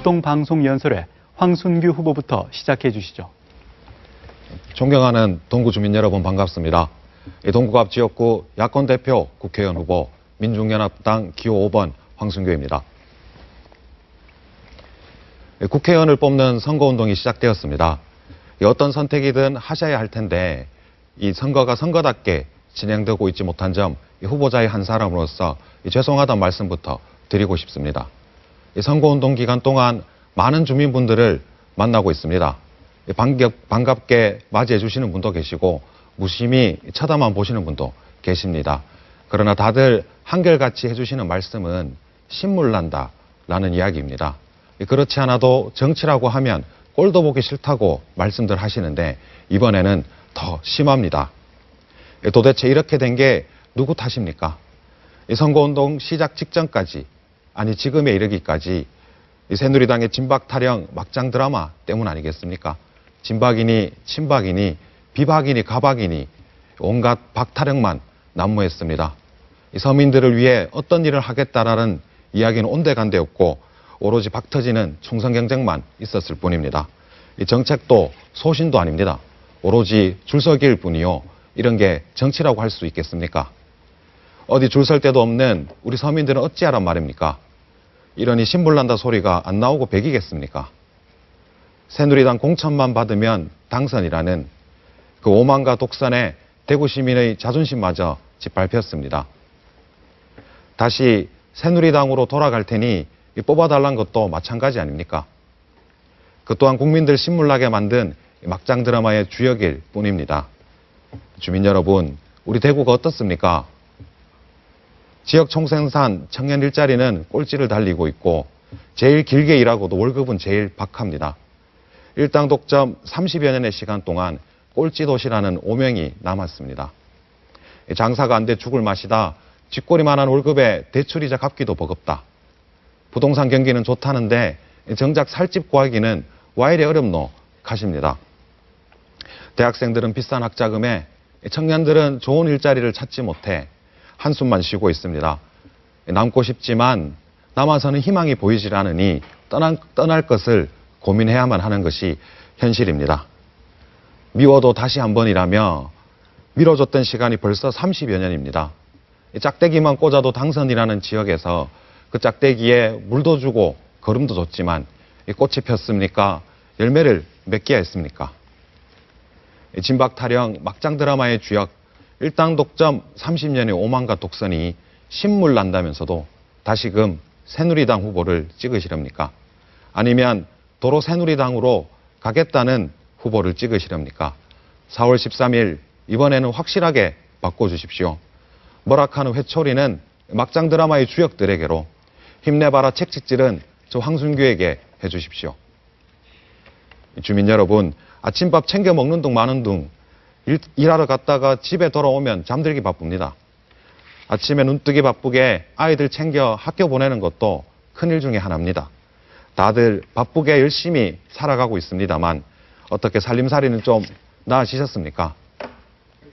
합동방송연설회 황순규 후보부터 시작해 주시죠. 존경하는 동구 주민 여러분 반갑습니다. 동구 앞 지역구 야권 대표 국회의원 후보 민중연합당 기호 5번 황순규입니다. 국회의원을 뽑는 선거운동이 시작되었습니다. 어떤 선택이든 하셔야 할 텐데 이 선거가 선거답게 진행되고 있지 못한 점 후보자의 한 사람으로서 죄송하다는 말씀부터 드리고 싶습니다. 선거운동 기간 동안 많은 주민분들을 만나고 있습니다. 반갑게 맞이해 주시는 분도 계시고 무심히 쳐다만 보시는 분도 계십니다. 그러나 다들 한결같이 해주시는 말씀은 신물난다라는 이야기입니다. 그렇지 않아도 정치라고 하면 꼴도 보기 싫다고 말씀들 하시는데 이번에는 더 심합니다. 도대체 이렇게 된 게 누구 탓입니까? 이 선거운동 시작 직전까지, 아니 지금에 이르기까지 이 새누리당의 진박 타령 막장 드라마 때문 아니겠습니까? 진박이니 친박이니 비박이니 가박이니 온갖 박타령만 난무했습니다. 이 서민들을 위해 어떤 일을 하겠다라는 이야기는 온데간데 없고 오로지 박터지는 충성 경쟁만 있었을 뿐입니다. 이 정책도 소신도 아닙니다. 오로지 줄서기일 뿐이요. 이런 게 정치라고 할 수 있겠습니까? 어디 줄 설 데도 없는 우리 서민들은 어찌하란 말입니까? 이러니 신물난다 소리가 안 나오고 백이겠습니까? 새누리당 공천만 받으면 당선이라는 그 오만과 독선에 대구 시민의 자존심마저 짓밟혔습니다. 다시 새누리당으로 돌아갈 테니 뽑아달라는 것도 마찬가지 아닙니까? 그 또한 국민들 신물나게 만든 막장 드라마의 주역일 뿐입니다. 주민 여러분, 우리 대구가 어떻습니까? 지역 총생산 청년 일자리는 꼴찌를 달리고 있고 제일 길게 일하고도 월급은 제일 박합니다. 일당 독점 30여 년의 시간 동안 꼴찌 도시라는 오명이 남았습니다. 장사가 안 돼 죽을 맛이다. 쥐꼬리만한 월급에 대출이자 갚기도 버겁다. 부동산 경기는 좋다는데 정작 살집 구하기는 와 이래 어렵노 가십니다. 대학생들은 비싼 학자금에 청년들은 좋은 일자리를 찾지 못해 한숨만 쉬고 있습니다. 남고 싶지만 남아서는 희망이 보이질 않으니 떠날 것을 고민해야만 하는 것이 현실입니다. 미워도 다시 한 번이라며 미뤄줬던 시간이 벌써 30여 년입니다. 짝대기만 꽂아도 당선이라는 지역에서 그 짝대기에 물도 주고 거름도 줬지만 꽃이 폈습니까? 열매를 맺기야 했습니까? 진박 타령 막장 드라마의 주역 일당 독점 30년의 오만과 독선이 신물 난다면서도 다시금 새누리당 후보를 찍으시렵니까? 아니면 도로 새누리당으로 가겠다는 후보를 찍으시렵니까? 4월 13일 이번에는 확실하게 바꿔주십시오. 머락하는 회초리는 막장 드라마의 주역들에게로 힘내봐라 책찍질은 저 황순규에게 해주십시오. 주민 여러분, 아침밥 챙겨 먹는 둥 마는 둥 일하러 갔다가 집에 돌아오면 잠들기 바쁩니다. 아침에 눈뜨기 바쁘게 아이들 챙겨 학교 보내는 것도 큰일 중에 하나입니다. 다들 바쁘게 열심히 살아가고 있습니다만 어떻게 살림살이는 좀 나아지셨습니까?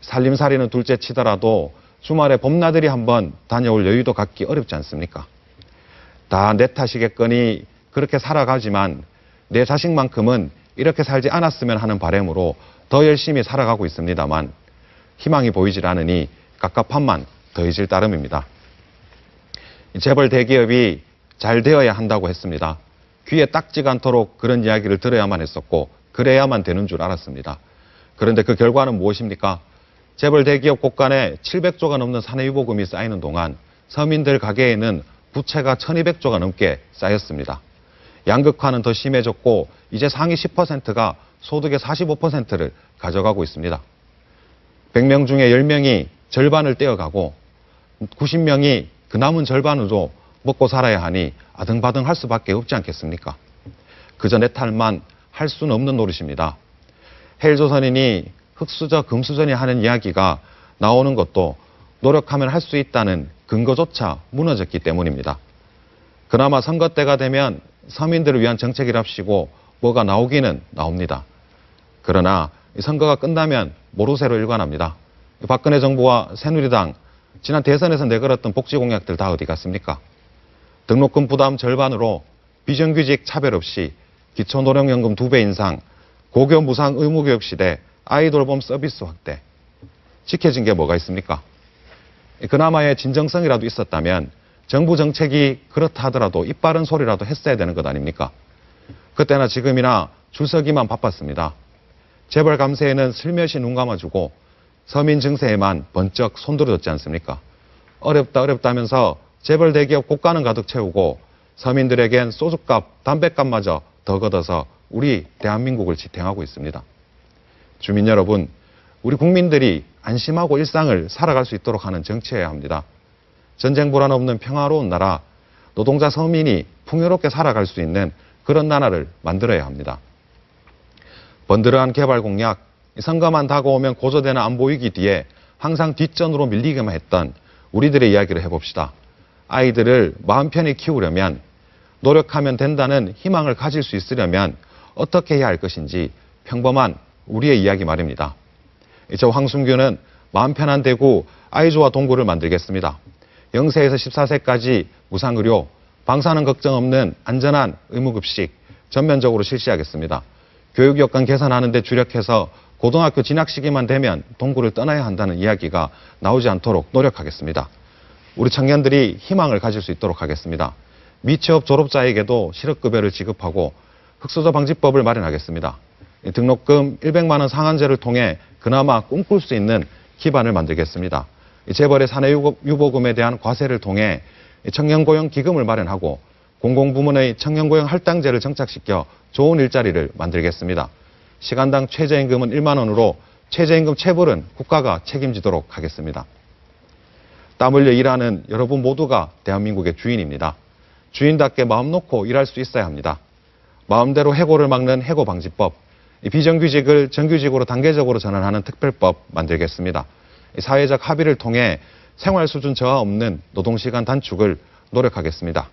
살림살이는 둘째 치더라도 주말에 봄나들이 한번 다녀올 여유도 갖기 어렵지 않습니까? 다 내 탓이겠거니 그렇게 살아가지만 내 자식만큼은 이렇게 살지 않았으면 하는 바람으로 더 열심히 살아가고 있습니다만 희망이 보이질 않으니 갑갑함만 더해질 따름입니다. 재벌 대기업이 잘 되어야 한다고 했습니다. 귀에 딱지가 않도록 그런 이야기를 들어야만 했었고 그래야만 되는 줄 알았습니다. 그런데 그 결과는 무엇입니까? 재벌 대기업 곳간에 700조가 넘는 사내유보금이 쌓이는 동안 서민들 가게에는 부채가 1200조가 넘게 쌓였습니다. 양극화는 더 심해졌고 이제 상위 10%가 소득의 45%를 가져가고 있습니다. 100명 중에 10명이 절반을 떼어가고 90명이 그 남은 절반으로 먹고 살아야 하니 아등바등 할 수밖에 없지 않겠습니까? 그저 내 탈만 할 수는 없는 노릇입니다. 헬조선이니 흑수저 금수저니 하는 이야기가 나오는 것도 노력하면 할 수 있다는 근거조차 무너졌기 때문입니다. 그나마 선거 때가 되면 서민들을 위한 정책이랍시고 뭐가 나오기는 나옵니다. 그러나 선거가 끝나면 모르쇠로 일관합니다. 박근혜 정부와 새누리당 지난 대선에서 내걸었던 복지 공약들 다 어디 갔습니까? 등록금 부담 절반으로 비정규직 차별 없이 기초노령연금 2배 인상, 고교 무상 의무교육 시대, 아이돌봄 서비스 확대. 지켜진 게 뭐가 있습니까? 그나마의 진정성이라도 있었다면 정부 정책이 그렇다 하더라도 입 바른 소리라도 했어야 되는 것 아닙니까? 그때나 지금이나 줄서기만 바빴습니다. 재벌 감세에는 슬며시 눈 감아주고 서민 증세에만 번쩍 손들어줬지 않습니까? 어렵다면서 재벌 대기업 고가는 가득 채우고 서민들에겐 소주값, 담배값마저 더 걷어서 우리 대한민국을 지탱하고 있습니다. 주민 여러분, 우리 국민들이 안심하고 일상을 살아갈 수 있도록 하는 정치여야 합니다. 전쟁 불안 없는 평화로운 나라, 노동자 서민이 풍요롭게 살아갈 수 있는 그런 나라를 만들어야 합니다. 번들어한 개발 공약, 선거만 다가오면 고조되는 안보위기 뒤에 항상 뒷전으로 밀리기만 했던 우리들의 이야기를 해봅시다. 아이들을 마음 편히 키우려면, 노력하면 된다는 희망을 가질 수 있으려면 어떻게 해야 할 것인지 평범한 우리의 이야기 말입니다. 저 황순규는 마음 편한 대구 아이조와 동구를 만들겠습니다. 0세에서 14세까지 무상의료, 방사능 걱정 없는 안전한 의무급식 전면적으로 실시하겠습니다. 교육 여건 개선하는 데 주력해서 고등학교 진학 시기만 되면 동구를 떠나야 한다는 이야기가 나오지 않도록 노력하겠습니다. 우리 청년들이 희망을 가질 수 있도록 하겠습니다. 미취업 졸업자에게도 실업급여를 지급하고 흑수저 방지법을 마련하겠습니다. 등록금 100만 원 상한제를 통해 그나마 꿈꿀 수 있는 기반을 만들겠습니다. 재벌의 사내유보금에 대한 과세를 통해 청년고용기금을 마련하고 공공부문의 청년고용 할당제를 정착시켜 좋은 일자리를 만들겠습니다. 시간당 최저임금은 1만 원으로 최저임금 체불은 국가가 책임지도록 하겠습니다. 땀 흘려 일하는 여러분 모두가 대한민국의 주인입니다. 주인답게 마음 놓고 일할 수 있어야 합니다. 마음대로 해고를 막는 해고방지법, 비정규직을 정규직으로 단계적으로 전환하는 특별법 만들겠습니다. 사회적 합의를 통해 생활 수준 저하 없는 노동시간 단축을 노력하겠습니다.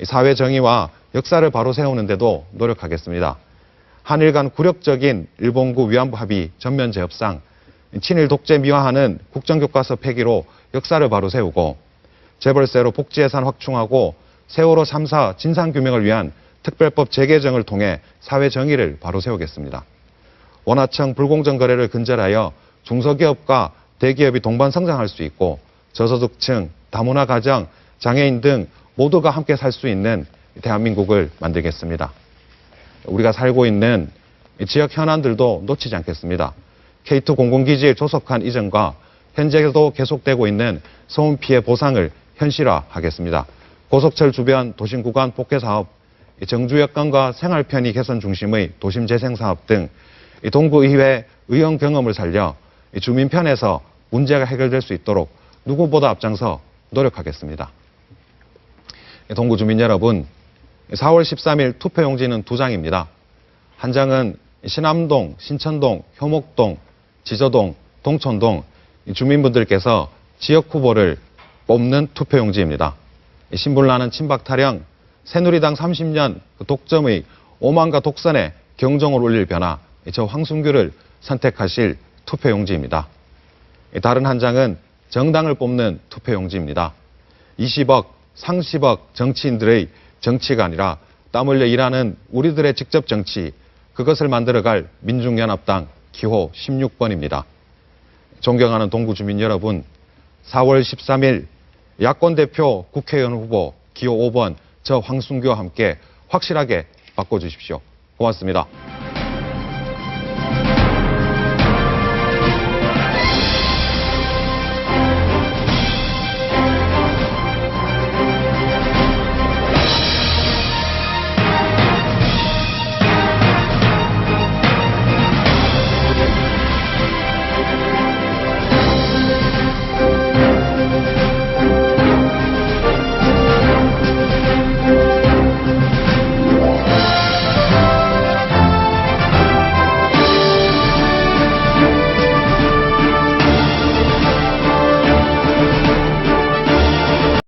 사회 정의와 역사를 바로 세우는데도 노력하겠습니다. 한일 간 굴욕적인 일본구 위안부 합의 전면 재협상, 친일 독재 미화하는 국정교과서 폐기로 역사를 바로 세우고 재벌세로 복지예산 확충하고 세월호 3사 진상규명을 위한 특별법 재개정을 통해 사회 정의를 바로 세우겠습니다. 원하청 불공정 거래를 근절하여 중소기업과 대기업이 동반 성장할 수 있고 저소득층, 다문화 가정, 장애인 등 모두가 함께 살 수 있는 대한민국을 만들겠습니다. 우리가 살고 있는 지역 현안들도 놓치지 않겠습니다. K2 공공기지의 조속한 이전과 현재도 계속되고 있는 소음 피해 보상을 현실화하겠습니다. 고속철 주변 도심 구간 복개 사업, 정주 여건과 생활 편의 개선 중심의 도심 재생 사업 등 동구의회 의원 경험을 살려 주민 편에서 문제가 해결될 수 있도록 누구보다 앞장서 노력하겠습니다. 동구 주민 여러분, 4월 13일 투표용지는 2장입니다. 한 장은 신암동, 신천동, 효목동, 지저동, 동천동 주민분들께서 지역 후보를 뽑는 투표용지입니다. 신분나는 친박 타령, 새누리당 30년 독점의 오만과 독선에 경종을 울릴 변화, 저 황순규를 선택하실 투표용지입니다. 다른 한 장은 정당을 뽑는 투표용지입니다. 20억, 30억 정치인들의 정치가 아니라 땀 흘려 일하는 우리들의 직접 정치, 그것을 만들어갈 민중연합당 기호 16번입니다. 존경하는 동구 주민 여러분, 4월 13일 야권 대표 국회의원 후보 기호 5번 저 황순규와 함께 확실하게 바꿔주십시오. 고맙습니다.